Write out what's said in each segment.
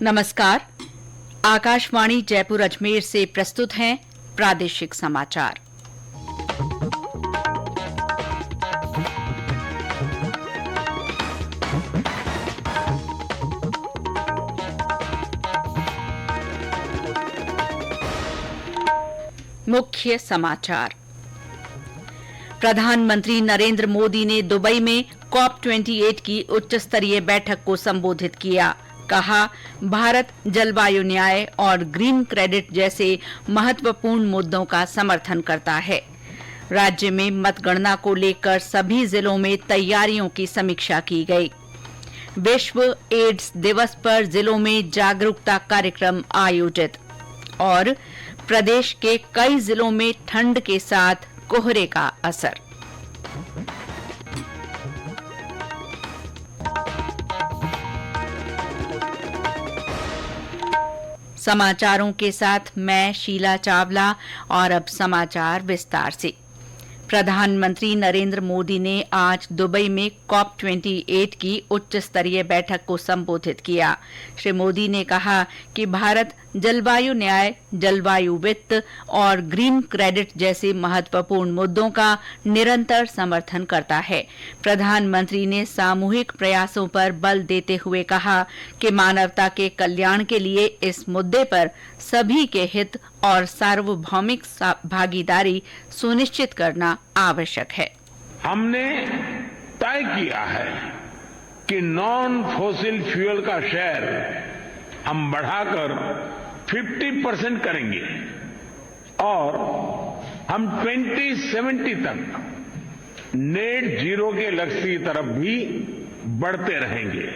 नमस्कार। आकाशवाणी जयपुर अजमेर से प्रस्तुत हैं प्रादेशिक समाचार। मुख्य समाचार। प्रधानमंत्री नरेंद्र मोदी ने दुबई में COP28 की उच्च स्तरीय बैठक को संबोधित किया। कहा, भारत जलवायु न्याय और ग्रीन क्रेडिट जैसे महत्वपूर्ण मुद्दों का समर्थन करता है। राज्य में मतगणना को लेकर सभी जिलों में तैयारियों की समीक्षा की गई। विश्व एड्स दिवस पर जिलों में जागरूकता कार्यक्रम आयोजित और प्रदेश के कई जिलों में ठंड के साथ कोहरे का असर। समाचारों के साथ मैं शीला चावला और अब समाचार विस्तार से। प्रधानमंत्री नरेंद्र मोदी ने आज दुबई में COP28 की उच्च स्तरीय बैठक को संबोधित किया। श्री मोदी ने कहा कि भारत जलवायु न्याय, जलवायु वित्त और ग्रीन क्रेडिट जैसे महत्वपूर्ण मुद्दों का निरंतर समर्थन करता है। प्रधानमंत्री ने सामूहिक प्रयासों पर बल देते हुए कहा कि मानवता के कल्याण के लिए इस मुद्दे पर सभी के हित और सार्वभौमिक भागीदारी सुनिश्चित करना आवश्यक है। हमने तय किया है कि नॉन फॉसिल फ्यूल का शेयर हम बढ़ाकर 50% करेंगे और हम 2070 तक नेट जीरो के लक्ष्य की तरफ भी बढ़ते रहेंगे।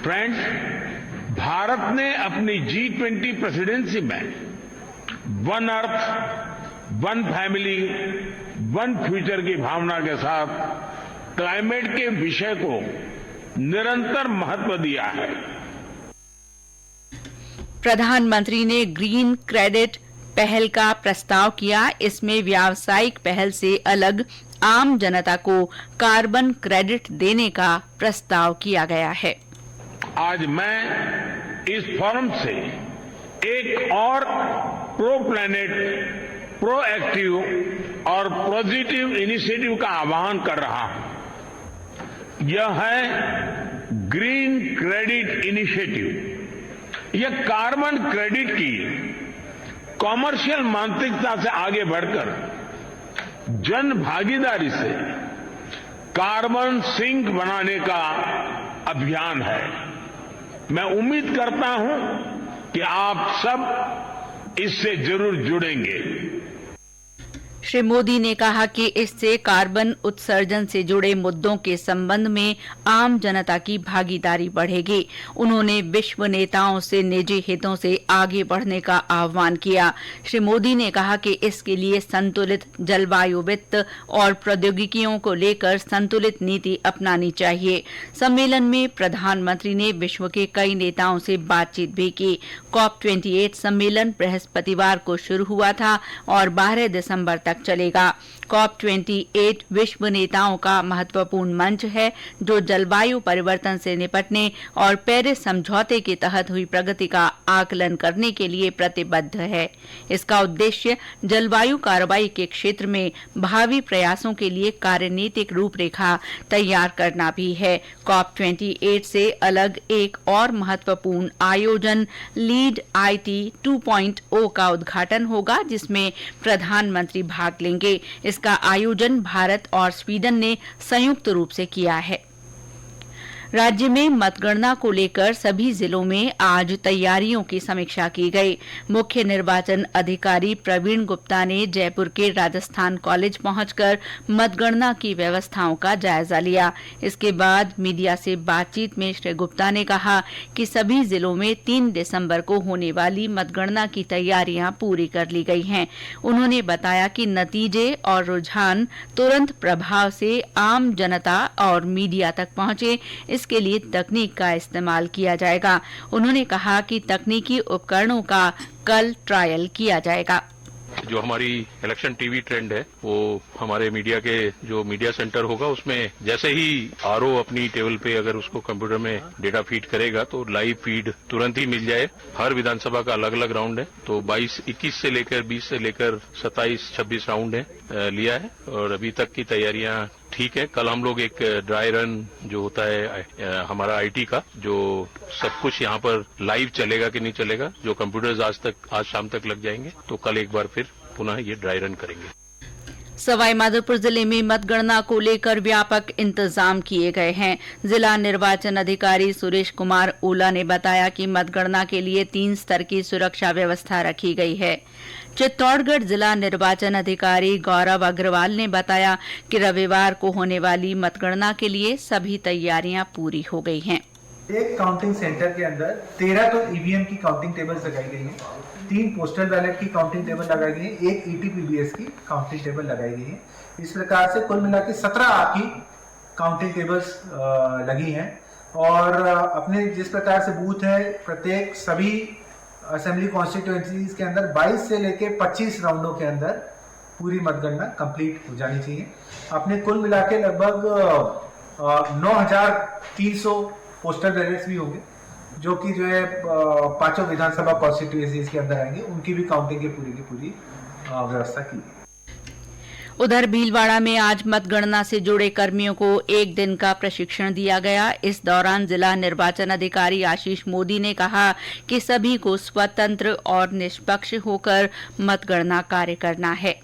फ्रेंड्स, भारत ने अपनी G20 प्रेसिडेंसी में one earth, one family, one future की भावना के साथ क्लाइमेट के विषय को निरंतर महत्व दिया है। प्रधानमंत्री ने ग्रीन क्रेडिट पहल का प्रस्ताव किया। इसमें व्यावसायिक पहल से अलग आम जनता को कार्बन क्रेडिट देने का प्रस्ताव किया गया है। आज मैं इस फोरम से एक और प्रो प्लैनेट, प्रोएक्टिव और पॉजिटिव इनिशिएटिव का आह्वान कर रहा हूं। यह है ग्रीन क्रेडिट इनिशिएटिव। यह कार्बन क्रेडिट की कॉमर्शियल मानसिकता से आगे बढ़कर जन भागीदारी से कार्बन सिंक बनाने का अभियान है। मैं उम्मीद करता हूं कि आप सब इससे जरूर जुड़ेंगे। श्री मोदी ने कहा कि इससे कार्बन उत्सर्जन से जुड़े मुद्दों के संबंध में आम जनता की भागीदारी बढ़ेगी। उन्होंने विश्व नेताओं से निजी हितों से आगे बढ़ने का आह्वान किया। श्री मोदी ने कहा कि इसके लिए संतुलित जलवायु वित्त और प्रौद्योगिकियों को लेकर संतुलित नीति अपनानी चाहिए। सम्मेलन में प्रधानमंत्री ने विश्व के कई नेताओं से बातचीत भी की। COP28 सम्मेलन बृहस्पतिवार को शुरू हुआ था और 12 दिसंबर तक चलेगा। COP28 विश्व नेताओं का महत्वपूर्ण मंच है जो जलवायु परिवर्तन से निपटने और पेरिस समझौते के तहत हुई प्रगति का आकलन करने के लिए प्रतिबद्ध है। इसका उद्देश्य जलवायु कार्रवाई के क्षेत्र में भावी प्रयासों के लिए कार्यनीतिक रूपरेखा तैयार करना भी है। COP28 से अलग एक और महत्वपूर्ण आयोजन लीड IT 2.0 का उद्घाटन होगा, जिसमें प्रधानमंत्री भाग लेंगे। इसका आयोजन भारत और स्वीडन ने संयुक्त रूप से किया है। राज्य में मतगणना को लेकर सभी जिलों में आज तैयारियों की समीक्षा की गई। मुख्य निर्वाचन अधिकारी प्रवीण गुप्ता ने जयपुर के राजस्थान कॉलेज पहुंचकर मतगणना की व्यवस्थाओं का जायजा लिया। इसके बाद मीडिया से बातचीत में श्री गुप्ता ने कहा कि सभी जिलों में 3 दिसंबर को होने वाली मतगणना की तैयारियां पूरी कर ली गई हैं। उन्होंने बताया कि नतीजे और रुझान तुरंत प्रभाव से आम जनता और मीडिया तक पहुंचे, इसके लिए तकनीक का इस्तेमाल किया जाएगा। उन्होंने कहा कि तकनीकी उपकरणों का कल ट्रायल किया जाएगा। जो हमारी इलेक्शन टीवी ट्रेंड है वो हमारे मीडिया के जो मीडिया सेंटर होगा उसमें जैसे ही आरओ अपनी टेबल पे अगर उसको कंप्यूटर में डेटा फीड करेगा तो लाइव फीड तुरंत ही मिल जाए। हर विधानसभा का अलग अलग राउंड है, तो 21 से लेकर 20 से लेकर 27-26 राउंड है लिया है और अभी तक की तैयारियां ठीक है। कल हम लोग एक ड्राई रन जो होता है हमारा आईटी का, जो सब कुछ यहाँ पर लाइव चलेगा कि नहीं चलेगा, जो कंप्यूटर्स आज शाम तक लग जाएंगे, तो कल एक बार फिर पुनः ये ड्राई रन करेंगे। सवाईमाधोपुर जिले में मतगणना को लेकर व्यापक इंतजाम किए गए हैं। जिला निर्वाचन अधिकारी सुरेश कुमार ओला ने बताया कि मतगणना के लिए 3 स्तर की सुरक्षा व्यवस्था रखी गई है। चित्तौड़गढ़ जिला निर्वाचन अधिकारी गौरव अग्रवाल ने बताया कि रविवार को होने वाली मतगणना के लिए सभी तैयारियां पूरी हो गई हैं। एक काउंटिंग सेंटर के अंदर 13 तो ईवीएम की काउंटिंग टेबल्स लगाई गई हैं, 3 पोस्टल बैलेट की काउंटिंग टेबल लगाई गई है, 1 ईटीपीबीएस की काउंटिंग टेबल लगाई गई है। इस प्रकार से कुल मिला के 17 आपकी काउंटिंग टेबल्स लगी हैं और अपने जिस प्रकार से बूथ है प्रत्येक सभी असेंबली कॉन्स्टिट्यूएंसीज के अंदर 22 से लेके 25 राउंडों के अंदर पूरी मतगणना कंप्लीट हो जानी चाहिए। अपने कुल मिला के लगभग 9,300 पोस्टल बैलेट्स भी होंगे जो कि जो है 5 विधानसभा कॉन्स्टिट्यूएंसीज के अंदर आएंगे, उनकी भी काउंटिंग की पूरी व्यवस्था की है। उधर भीलवाड़ा में आज मतगणना से जुड़े कर्मियों को 1 दिन का प्रशिक्षण दिया गया। इस दौरान जिला निर्वाचन अधिकारी आशीष मोदी ने कहा कि सभी को स्वतंत्र और निष्पक्ष होकर मतगणना कार्य करना है।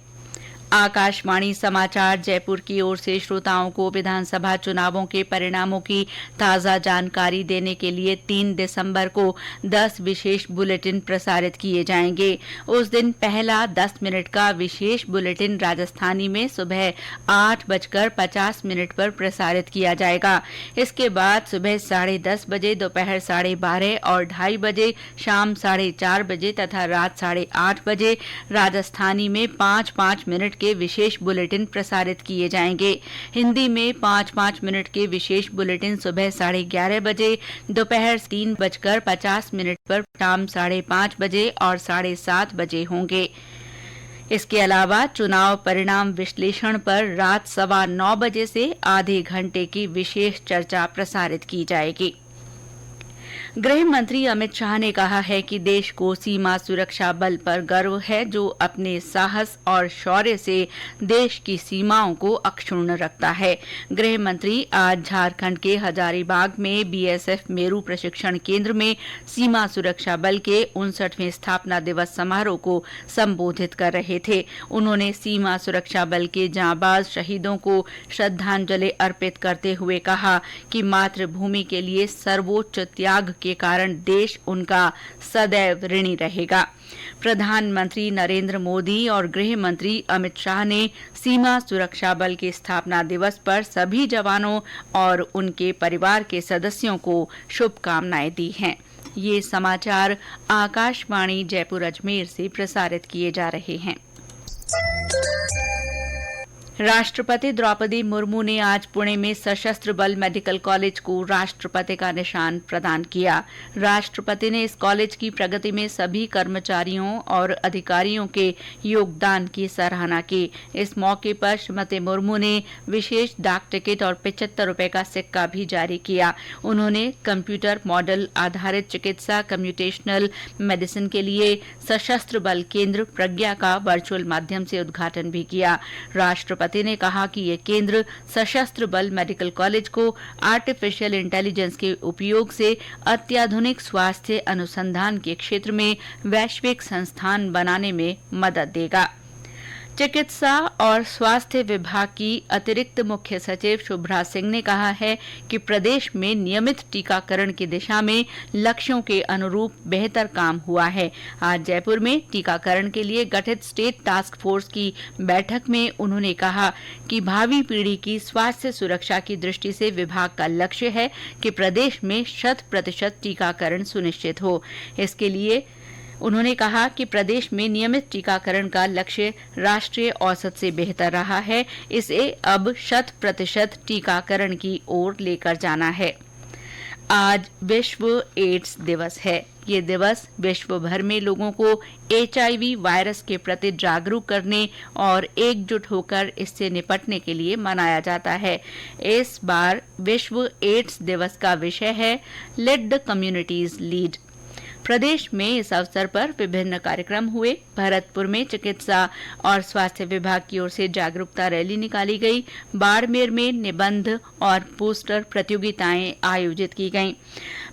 आकाशवाणी समाचार जयपुर की ओर से श्रोताओं को विधानसभा चुनावों के परिणामों की ताज़ा जानकारी देने के लिए 3 दिसंबर को 10 विशेष बुलेटिन प्रसारित किए जाएंगे। उस दिन पहला 10 मिनट का विशेष बुलेटिन राजस्थानी में सुबह 8:50 पर प्रसारित किया जाएगा। इसके बाद सुबह 10:30 बजे, दोपहर 12:30 और 2:30 बजे, शाम 4:30 बजे तथा रात 8:30 बजे राजस्थानी में 5-5 मिनट के विशेष बुलेटिन प्रसारित किए जाएंगे। हिंदी में 5-5 मिनट के विशेष बुलेटिन सुबह 11:30 बजे, दोपहर 3:50 पर, शाम 5:30 बजे और 7:30 बजे होंगे। इसके अलावा चुनाव परिणाम विश्लेषण पर रात 9:15 बजे से आधे घंटे की विशेष चर्चा प्रसारित की जाएगी। गृह मंत्री अमित शाह ने कहा है कि देश को सीमा सुरक्षा बल पर गर्व है, जो अपने साहस और शौर्य से देश की सीमाओं को अक्षुण्ण रखता है। गृह मंत्री आज झारखंड के हजारीबाग में बीएसएफ मेरू प्रशिक्षण केंद्र में सीमा सुरक्षा बल के 59वें स्थापना दिवस समारोह को संबोधित कर रहे थे। उन्होंने सीमा सुरक्षा बल के जांबाज शहीदों को श्रद्धांजलि अर्पित करते हुए कहा कि मातृभूमि के लिए सर्वोच्च त्याग के कारण देश उनका सदैव ऋणी रहेगा। प्रधानमंत्री नरेंद्र मोदी और गृह मंत्री अमित शाह ने सीमा सुरक्षा बल के स्थापना दिवस पर सभी जवानों और उनके परिवार के सदस्यों को शुभकामनाएं दी हैं। ये समाचार आकाशवाणी जयपुर अजमेर से प्रसारित किए जा रहे हैं। राष्ट्रपति द्रौपदी मुर्मू ने आज पुणे में सशस्त्र बल मेडिकल कॉलेज को राष्ट्रपति का निशान प्रदान किया। राष्ट्रपति ने इस कॉलेज की प्रगति में सभी कर्मचारियों और अधिकारियों के योगदान की सराहना की। इस मौके पर श्रीमती मुर्मू ने विशेष डाक टिकट और 75 रुपए का सिक्का भी जारी किया। उन्होंने कंप्यूटर मॉडल आधारित चिकित्सा कम्प्यूटेशनल मेडिसिन के लिए सशस्त्र बल केंद्र प्रज्ञा का वर्चुअल माध्यम से उद्घाटन भी किया। राष्ट्रपति ने कहा कि ये केंद्र सशस्त्र बल मेडिकल कॉलेज को आर्टिफिशियल इंटेलिजेंस के उपयोग से अत्याधुनिक स्वास्थ्य अनुसंधान के क्षेत्र में वैश्विक संस्थान बनाने में मदद देगा। चिकित्सा और स्वास्थ्य विभाग की अतिरिक्त मुख्य सचिव शुभ्रा सिंह ने कहा है कि प्रदेश में नियमित टीकाकरण की दिशा में लक्ष्यों के अनुरूप बेहतर काम हुआ है। आज जयपुर में टीकाकरण के लिए गठित स्टेट टास्क फोर्स की बैठक में उन्होंने कहा कि भावी पीढ़ी की स्वास्थ्य सुरक्षा की दृष्टि से विभाग का लक्ष्य है कि प्रदेश में 100% टीकाकरण सुनिश्चित हो। इसके लिए उन्होंने कहा कि प्रदेश में नियमित टीकाकरण का लक्ष्य राष्ट्रीय औसत से बेहतर रहा है। इसे अब 100% टीकाकरण की ओर लेकर जाना है। आज विश्व एड्स दिवस है। ये दिवस विश्व भर में लोगों को HIV वायरस के प्रति जागरूक करने और एकजुट होकर इससे निपटने के लिए मनाया जाता है। इस बार विश्व एड्स दिवस का विषय है लेट द कम्युनिटीज लीड। प्रदेश में इस अवसर पर विभिन्न कार्यक्रम हुए। भरतपुर में चिकित्सा और स्वास्थ्य विभाग की ओर से जागरूकता रैली निकाली गई। बाड़मेर में निबंध और पोस्टर प्रतियोगिताएं आयोजित की गईं।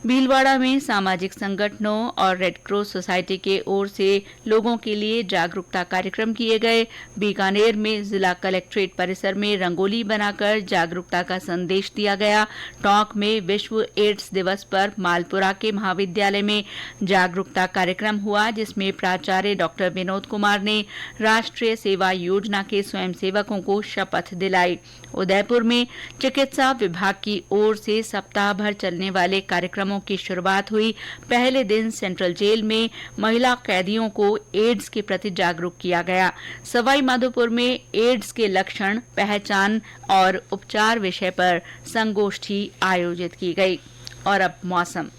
भीलवाड़ा में सामाजिक संगठनों और रेड क्रॉस सोसाइटी के ओर से लोगों के लिए जागरूकता कार्यक्रम किए गए। बीकानेर में जिला कलेक्ट्रेट परिसर में रंगोली बनाकर जागरूकता का संदेश दिया गया। टोंक में विश्व एड्स दिवस पर मालपुरा के महाविद्यालय में जागरूकता कार्यक्रम हुआ, जिसमें प्राचार्य डॉक्टर विनोद कुमार ने राष्ट्रीय सेवा योजना के स्वयंसेवकों को शपथ दिलाई। उदयपुर में चिकित्सा विभाग की ओर से सप्ताह भर चलने वाले कार्यक्रमों की शुरुआत हुई। पहले दिन सेंट्रल जेल में महिला कैदियों को एड्स के प्रति जागरूक किया गया। सवाई माधोपुर में एड्स के लक्षण, पहचान और उपचार विषय पर संगोष्ठी आयोजित की गई। और अब मौसम।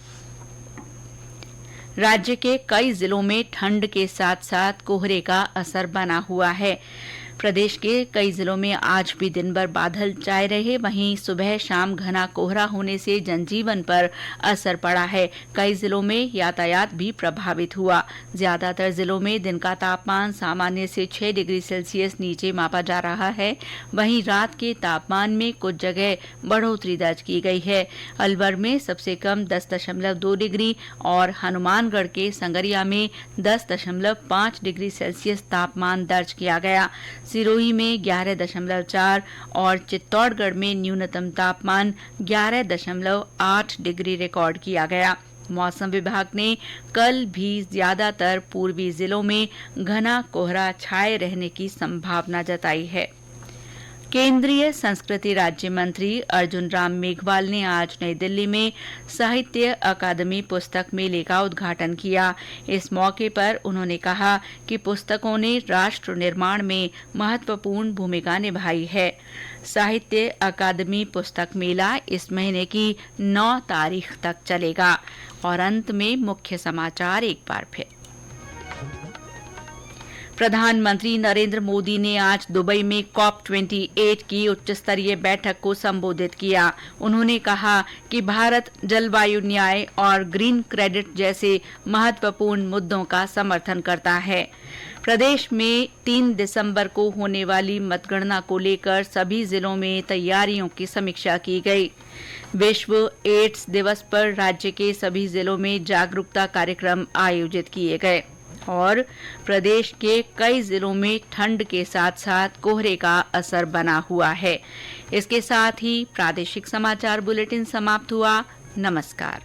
राज्य के कई जिलों में ठंड के साथ साथ कोहरे का असर बना हुआ है। प्रदेश के कई जिलों में आज भी दिन भर बादल छाए रहे। वहीं सुबह शाम घना कोहरा होने से जनजीवन पर असर पड़ा है। कई जिलों में यातायात भी प्रभावित हुआ। ज्यादातर जिलों में दिन का तापमान सामान्य से 6 डिग्री सेल्सियस नीचे मापा जा रहा है। वहीं रात के तापमान में कुछ जगह बढ़ोतरी दर्ज की गई है। अलवर में सबसे कम 10.2 डिग्री और हनुमानगढ़ के संगरिया में 10.5 डिग्री सेल्सियस तापमान दर्ज किया गया। सिरोही में 11.4 और चित्तौड़गढ़ में न्यूनतम तापमान 11.8 डिग्री रिकॉर्ड किया गया। मौसम विभाग ने कल भी ज्यादातर पूर्वी जिलों में घना कोहरा छाए रहने की संभावना जताई है। केंद्रीय संस्कृति राज्य मंत्री अर्जुन राम मेघवाल ने आज नई दिल्ली में साहित्य अकादमी पुस्तक मेले का उद्घाटन किया। इस मौके पर उन्होंने कहा कि पुस्तकों ने राष्ट्र निर्माण में महत्वपूर्ण भूमिका निभाई है। साहित्य अकादमी पुस्तक मेला इस महीने की 9 तारीख तक चलेगा। और अंत में मुख्य समाचार एक बार फिर। प्रधानमंत्री नरेंद्र मोदी ने आज दुबई में COP28 की उच्च स्तरीय बैठक को संबोधित किया। उन्होंने कहा कि भारत जलवायु न्याय और ग्रीन क्रेडिट जैसे महत्वपूर्ण मुद्दों का समर्थन करता है। प्रदेश में 3 दिसंबर को होने वाली मतगणना को लेकर सभी जिलों में तैयारियों की समीक्षा की गई। विश्व एड्स दिवस पर राज्य के सभी जिलों में जागरूकता कार्यक्रम आयोजित किए गए। और प्रदेश के कई जिलों में ठंड के साथ साथ कोहरे का असर बना हुआ है। इसके साथ ही प्रादेशिक समाचार बुलेटिन समाप्त हुआ। नमस्कार।